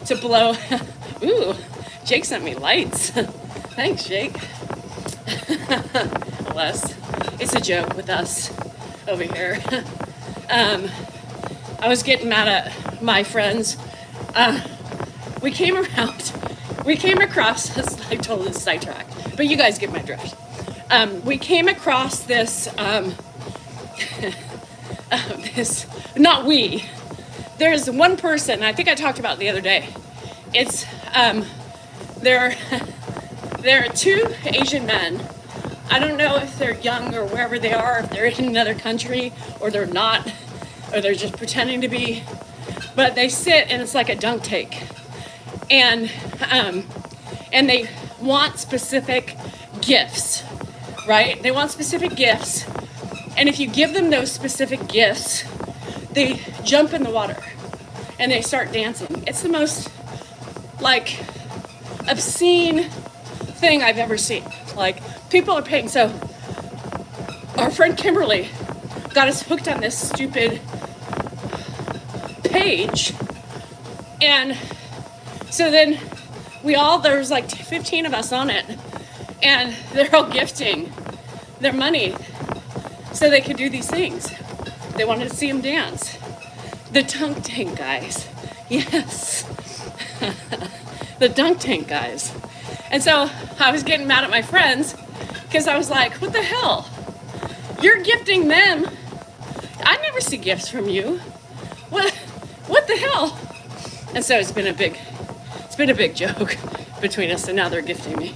to blow. Ooh, Jake sent me lights. Thanks, Jake. Bless. It's a joke with us over here. I was getting mad at my friends. We came across this, I totally sidetracked, but you guys get my drift. We came across this, there's one person, I think I talked about it the other day. It's, there are 2 Asian men. I don't know if they're young or wherever they are, if they're in another country or they're not, or they're just pretending to be, but they sit and it's like a dunk tank. And they want specific gifts, right? They want specific gifts. And if you give them those specific gifts, they jump in the water and they start dancing. It's the most obscene thing I've ever seen. People are paying. So our friend Kimberly got us hooked on this stupid page. And so then there's 15 of us on it. And they're all gifting their money so they could do these things. They wanted to see him dance. The dunk tank guys. Yes. The dunk tank guys. And so I was getting mad at my friends because I was like, what the hell? You're gifting them. I never see gifts from you. What the hell? And so it's been a big joke between us, and now they're gifting me.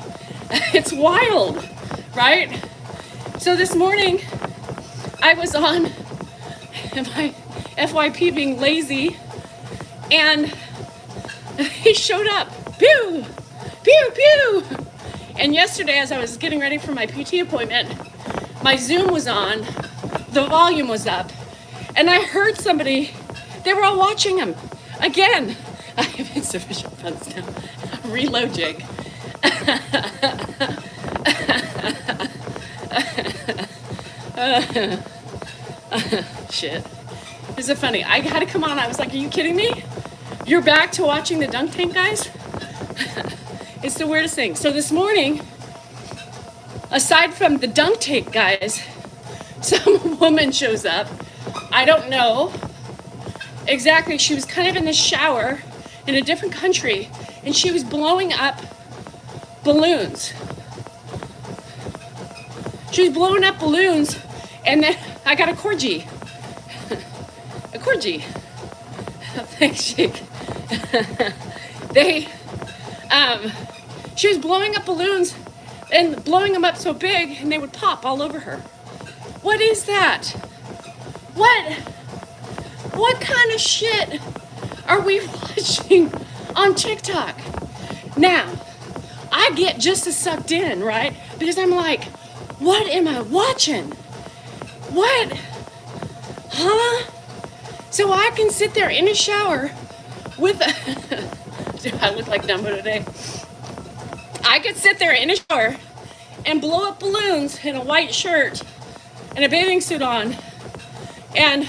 It's wild, right? So this morning I was on my FYP being lazy, and he showed up. Pew! Pew, pew! And yesterday, as I was getting ready for my PT appointment, my Zoom was on, the volume was up, and I heard somebody, they were all watching him. Again, I have insufficient funds now. Reload jig. Shit. Is it funny? I had to come on. I was like, are you kidding me? You're back to watching the dunk tank guys? It's the weirdest thing. So this morning, aside from the dunk tank guys, some woman shows up. I don't know exactly. She was kind of in the shower in a different country, and she was blowing up balloons. She was blowing up balloons, and then I got a corgi. A corgi. Thanks, Jake. She was blowing up balloons and blowing them up so big, and they would pop all over her. What is that? What kind of shit are we watching on TikTok? Now, I get just as sucked in, right? Because I'm like, what am I watching? What? Huh? So I can sit there in a shower with do I look like Dumbo today? I could sit there in a shower and blow up balloons in a white shirt and a bathing suit on and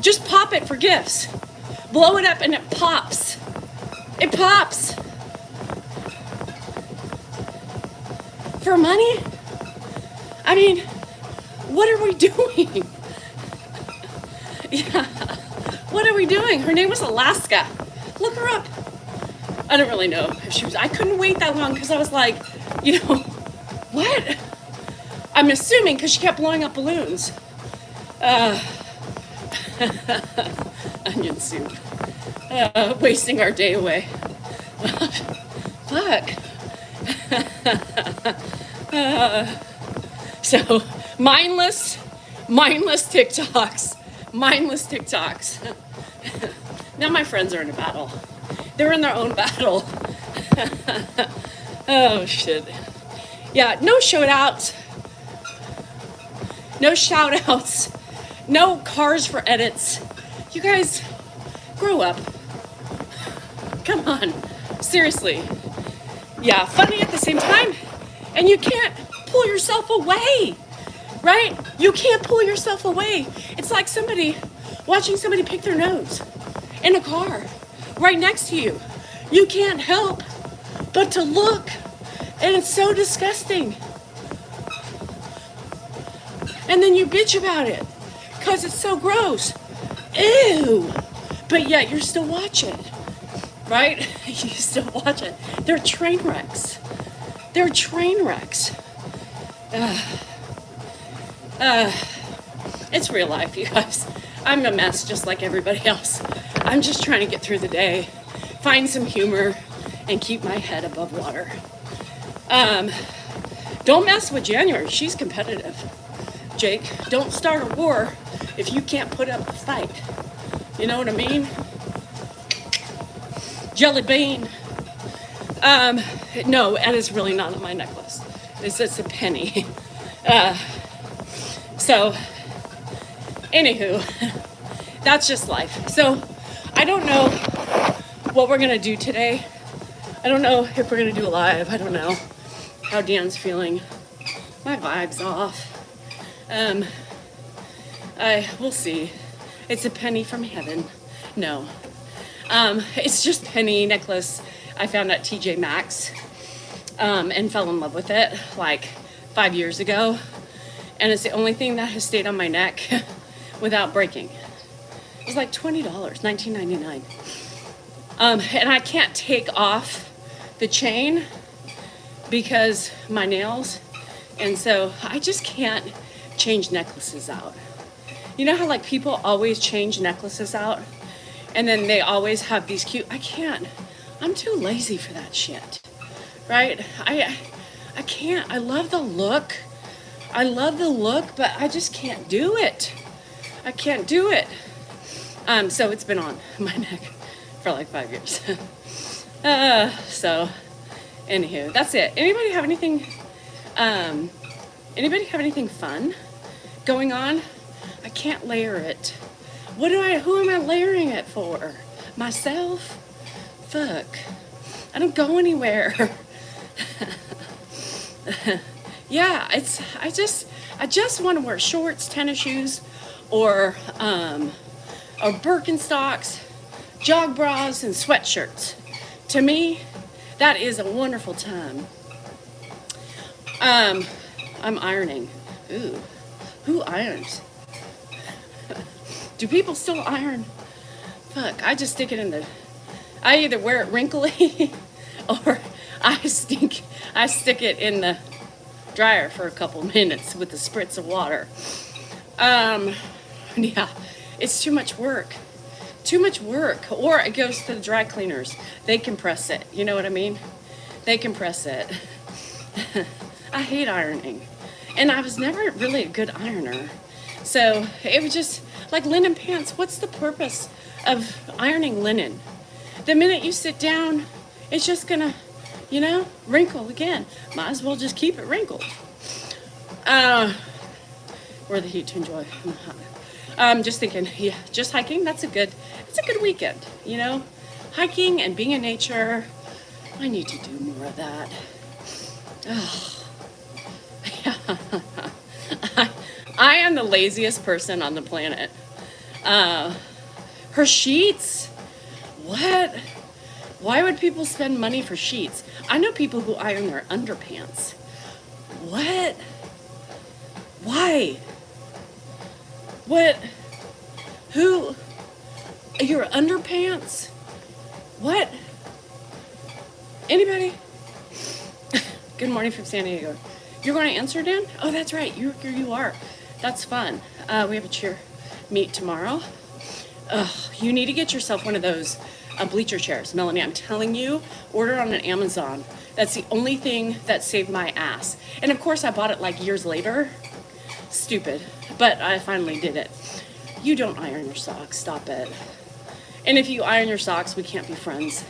just pop it for gifts. Blow it up and it pops. It pops. For money? I mean, what are we doing? Yeah, what are we doing? Her name was Alaska. Look her up. I don't really know if she was, I couldn't wait that long because I was like, you know, what? I'm assuming because she kept blowing up balloons. Onion soup. Wasting our day away. Fuck. So, mindless TikToks. Mindless TikToks. Now my friends are in a battle. They're in their own battle. Oh, shit. Yeah, no shout outs. No shout outs. No cars for edits. You guys, grow up. Come on. Seriously. Yeah, funny at the same time. And you can't pull yourself away. Right? You can't pull yourself away. It's like watching somebody pick their nose in a car right next to you. You can't help but to look. And it's so disgusting. And then you bitch about it because it's so gross. Ew. But yet you're still watching. Right? You still watch it. They're train wrecks. They're train wrecks. It's real life, you guys. I'm a mess just like everybody else. I'm just trying to get through the day, find some humor, and keep my head above water. Don't mess with January. She's competitive. Jake, don't start a war if you can't put up a fight. You know what I mean? Jelly bean. No, that is really not on my necklace. It's just a penny. So, anywho, that's just life. So, I don't know what we're gonna do today. I don't know if we're gonna do a live. I don't know how Dan's feeling. My vibe's off. We'll see. It's a penny from heaven. No. It's just penny necklace I found at TJ Maxx. and fell in love with it like 5 years ago. And it's the only thing that has stayed on my neck without breaking. It was like $20, $19.99. And I can't take off the chain because my nails, and so I just can't change necklaces out. You know how like people always change necklaces out and then they always have these cute, I can't. I'm too lazy for that shit. Right? I can't. I love the look. But I just can't do it. I can't do it. So it's been on my neck for like 5 years. So anywho, that's it. Anybody have anything fun going on? I can't layer it. Who am I layering it for? Myself? Fuck. I don't go anywhere. Yeah, I just want to wear shorts, tennis shoes, or Birkenstocks, jog bras, and sweatshirts. To me, that is a wonderful time. I'm ironing. Ooh, who irons? Do people still iron? Fuck, I just stick it in the, I either wear it wrinkly or I stick it in the dryer for a couple minutes with a spritz of water. Yeah, it's too much work. Or it goes to the dry cleaners. They compress it. You know what I mean? They compress it. I hate ironing. And I was never really a good ironer. So it was just like linen pants. What's the purpose of ironing linen? The minute you sit down, it's just gonna, wrinkle again. Might as well just keep it wrinkled. Or the heat to enjoy. I'm just thinking, yeah, just hiking. It's a good weekend, hiking and being in nature. I need to do more of that. Oh. Yeah. I am the laziest person on the planet. Her sheets? What? Why would people spend money for sheets? I know people who iron their underpants. What? Why? What? Who? Your underpants? What? Anybody? Good morning from San Diego. You're going to answer, Dan? Oh, that's right. You are. That's fun. We have a cheer meet tomorrow. You need to get yourself one of those bleacher chairs. Melanie, I'm telling you, order on an Amazon. That's the only thing that saved my ass. And of course, I bought it like years later. Stupid. But I finally did it. You don't iron your socks. Stop it. And if you iron your socks, we can't be friends.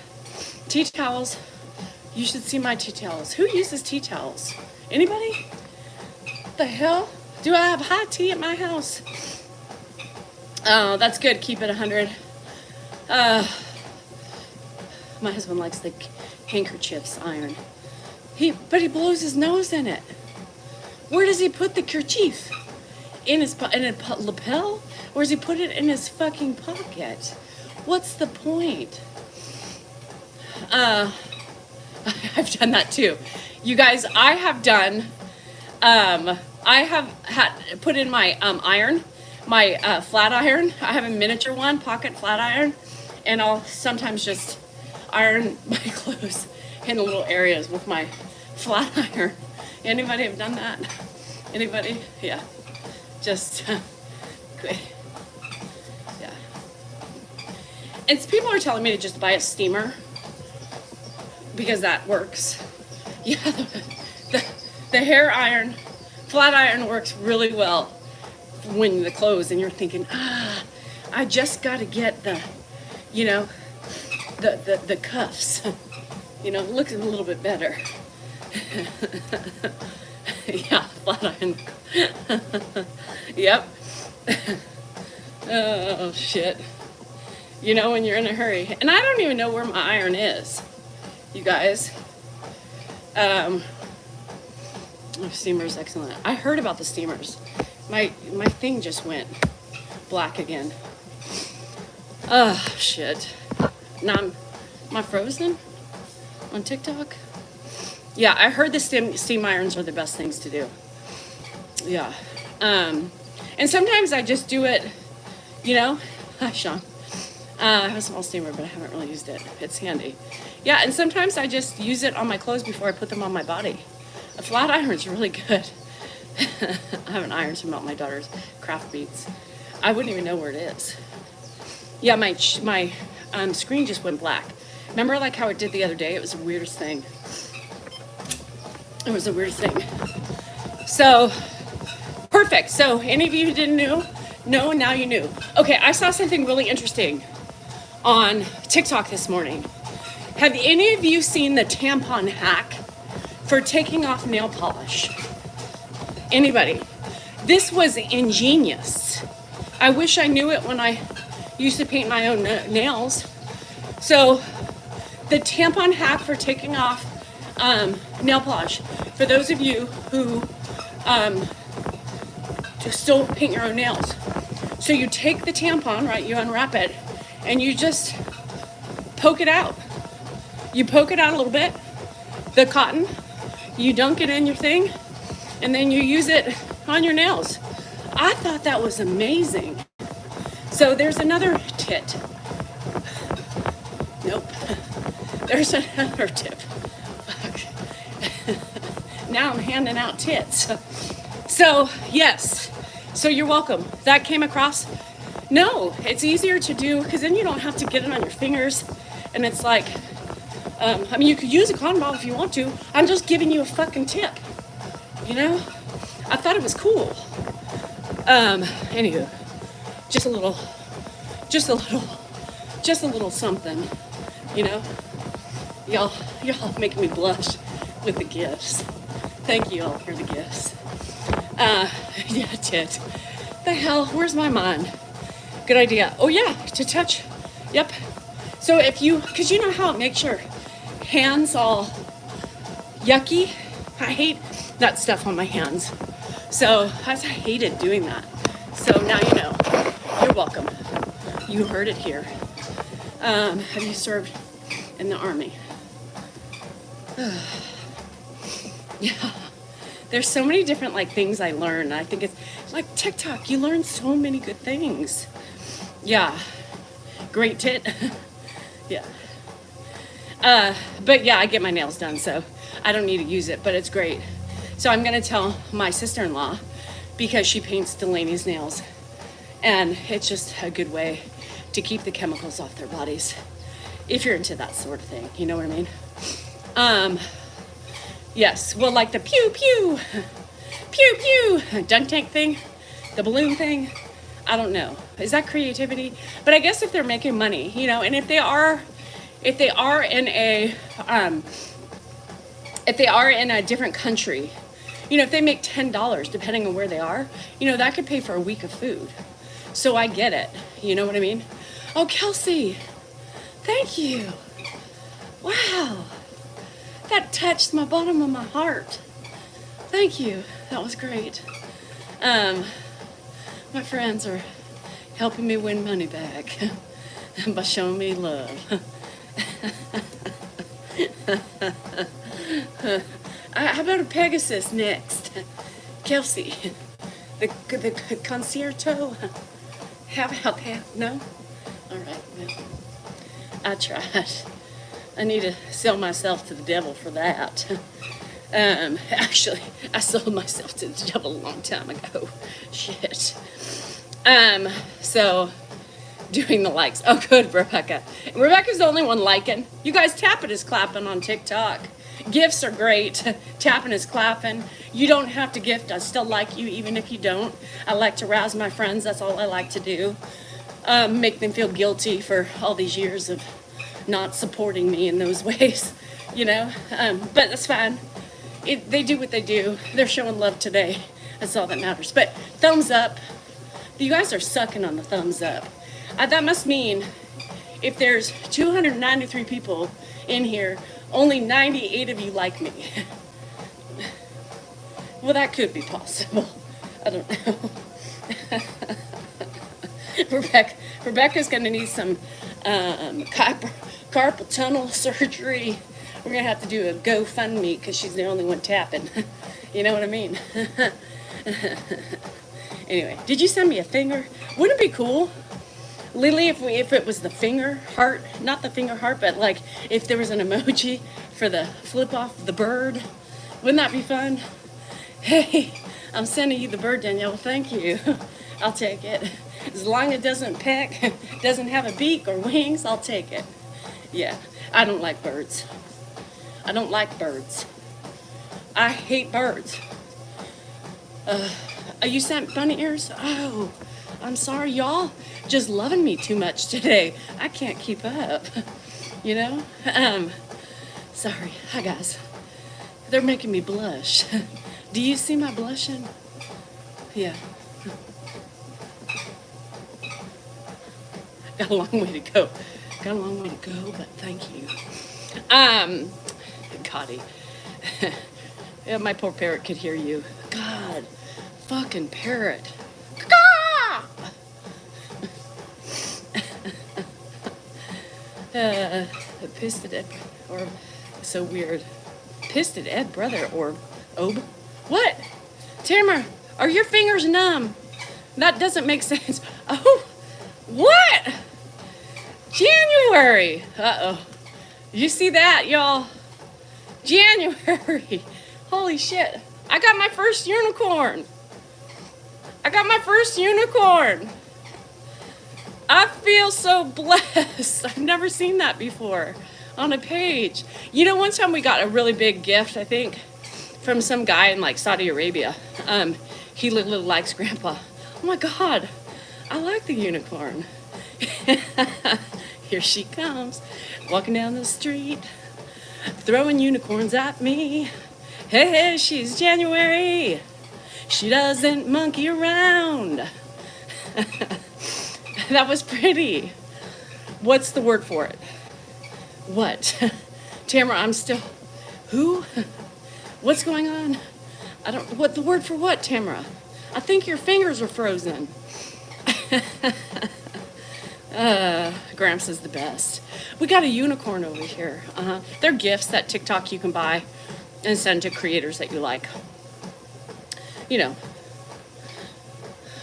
Tea towels. You should see my tea towels. Who uses tea towels? Anybody? The hell? Do I have hot tea at my house? Oh, that's good. Keep it 100. My husband likes the handkerchiefs iron. But he blows his nose in it. Where does he put the kerchief? In a lapel? Or does he put it in his fucking pocket? What's the point? I've done that too. You guys, I have done, I have had put in my iron, my flat iron. I have a miniature one, pocket flat iron, and I'll sometimes just iron my clothes in the little areas with my flat iron. Anybody have done that? Anybody? Yeah. Just, yeah. And people are telling me to just buy a steamer because that works. Yeah, the hair iron, flat iron works really well when the clothes and you're thinking, I just got to get the cuffs, looks a little bit better. Yeah, flat iron. Yep. Oh, shit. When you're in a hurry. And I don't even know where my iron is, you guys. Steamer's excellent. I heard about the steamers. My thing just went black again. Oh, shit. Now am I frozen on TikTok? Yeah, I heard the steam irons are the best things to do. Yeah. And sometimes I just do it, you know. Hi, Sean. I have a small steamer, but I haven't really used it. It's handy. Yeah, and sometimes I just use it on my clothes before I put them on my body. A flat iron's really good. I haven't ironed some of my daughter's craft beads. I wouldn't even know where it is. Yeah, my screen just went black. Remember like how it did the other day? It was the weirdest thing. It was the weirdest thing. So, perfect. So, any of you who didn't know, now you knew. Okay, I saw something really interesting on TikTok this morning. Have any of you seen the tampon hack for taking off nail polish? Anybody? This was ingenious. I wish I knew it when I used to paint my own nails. So, the tampon hack for taking off nail polish. For those of you who still paint your own nails. So you take the tampon, right, you unwrap it, and you just poke it out. You poke it out a little bit, the cotton, you dunk it in your thing, and then you use it on your nails. I thought that was amazing. So there's another tit. Nope. There's another tip. Fuck. Now I'm handing out tits. So, yes. So you're welcome. That came across. No, it's easier to do because then you don't have to get it on your fingers. And it's like, I mean, you could use a cotton ball if you want to. I'm just giving you a fucking tip. You know? I thought it was cool. Anywho, just a little something, you know? Y'all making me blush with the gifts. Thank you all for the gifts. Yeah, tit. The hell, where's my mind? Good idea. Oh yeah, to touch. Yep. So because you know how it makes your hands all yucky? I hate that stuff on my hands. So I hated doing that. So now you know. You're welcome. You heard it here. Have you served in the Army? Yeah. There's so many different things I learn. I think it's like TikTok. You learn so many good things. Yeah. Great tit. Yeah. But yeah, I get my nails done, so I don't need to use it, but it's great. So I'm going to tell my sister-in-law because she paints Delaney's nails. And it's just a good way to keep the chemicals off their bodies. If you're into that sort of thing, you know what I mean? Yes, well, like the pew pew, pew pew, dunk tank thing, the balloon thing. I don't know. Is that creativity? But I guess if they're making money, you know, and if they are in a different country, you know, if they make $10, depending on where they are, you know, that could pay for a week of food. So I get it. You know what I mean? Oh, Kelsey, thank you. Wow. That touched my bottom of my heart. Thank you. That was great. My friends are helping me win money back by showing me love. How about a Pegasus next? Kelsey, the concerto. How about that? No? All right. Well, I tried. I need to sell myself to the devil for that. Actually, I sold myself to the devil a long time ago. Shit. So, doing the likes. Oh, good, Rebecca. Rebecca's the only one liking. You guys, tapping is clapping on TikTok. Gifts are great. Tapping is clapping. You don't have to gift. I still like you, even if you don't. I like to rouse my friends. That's all I like to do. Make them feel guilty for all these years of not supporting me in those ways, you know, but that's fine. They do what they do. They're showing love today. That's all that matters. But thumbs up. You guys are sucking on the thumbs up. That must mean if there's 293 people in here, only 98 of you like me. Well, that could be possible. I don't know. Rebecca's going to need some carpal tunnel surgery We're gonna have to do a GoFundMe because she's the only one tapping. You know what I mean? Anyway, did you send me a finger? Wouldn't it be cool, Lily, if it was the finger heart, not the finger heart, but like if there was an emoji for the flip off the bird? Wouldn't that be fun? Hey, I'm sending you the bird, Danielle. Thank you. I'll take it. As long as it doesn't peck, doesn't have a beak or wings, I'll take it. Yeah, I don't like birds. I don't like birds. I hate birds. You sent bunny ears? Oh, I'm sorry, y'all. Just loving me too much today. I can't keep up. You know? Sorry. Hi, guys. They're making me blush. Do you see my blushing? Yeah. Got a long way to go. Got a long way to go, but thank you. Cotty. Yeah, my poor parrot could hear you. God, fucking parrot. Pissed at Ed, or so weird. Pissed at Ed, brother, or Ob. What? Tamara, are your fingers numb? That doesn't make sense. Oh, what? January. Uh-oh. You see that, y'all? January. Holy shit. I got my first unicorn. I got my first unicorn. I feel so blessed. I've never seen that before on a page. You know, one time we got a really big gift, I think, from some guy in like Saudi Arabia. He little likes Grandpa. Oh my God, I like the unicorn. Here she comes, walking down the street, throwing unicorns at me. Hey, she's January. She doesn't monkey around. That was pretty. What's the word for it? What? Tamara, I'm still... Who? What's going on? I don't... What the word for what, Tamara? I think your fingers are frozen. Gramps is the best. We got a unicorn over here. They're gifts that TikTok you can buy and send to creators that you like. You know,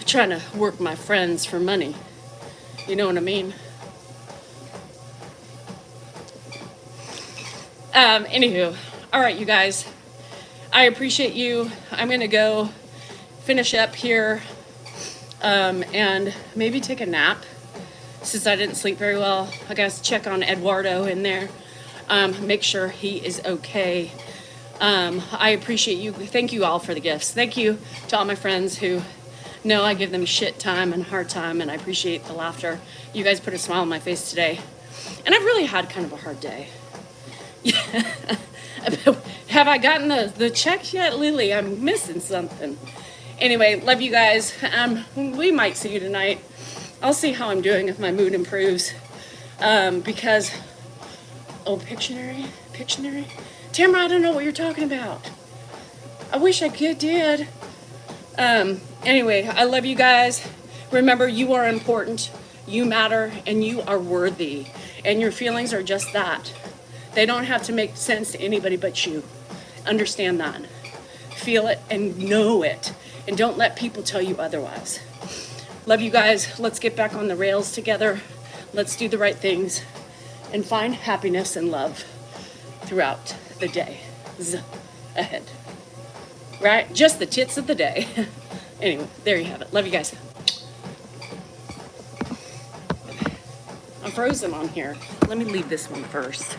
trying to work my friends for money. You know what I mean? Anywho, all right, you guys. I appreciate you. I'm gonna go finish up here and maybe take a nap since I didn't sleep very well. I gotta check on Eduardo in there, make sure he is okay. I appreciate you. Thank you all for the gifts. Thank you to all my friends who know I give them shit time and hard time, and I appreciate the laughter. You guys put a smile on my face today. And I've really had kind of a hard day. Have I gotten the checks yet, Lily? I'm missing something. Anyway, love you guys. We might see you tonight. I'll see how I'm doing if my mood improves. Because, Pictionary? Tamara, I don't know what you're talking about. I wish I did. Anyway, I love you guys. Remember, you are important, you matter, and you are worthy. And your feelings are just that. They don't have to make sense to anybody but you. Understand that. Feel it and know it. And don't let people tell you otherwise. Love you guys. Let's get back on the rails together. Let's do the right things and find happiness and love throughout the day ahead. Right? Just the tits of the day. Anyway, there you have it. Love you guys. I'm frozen on here. Let me leave this one first.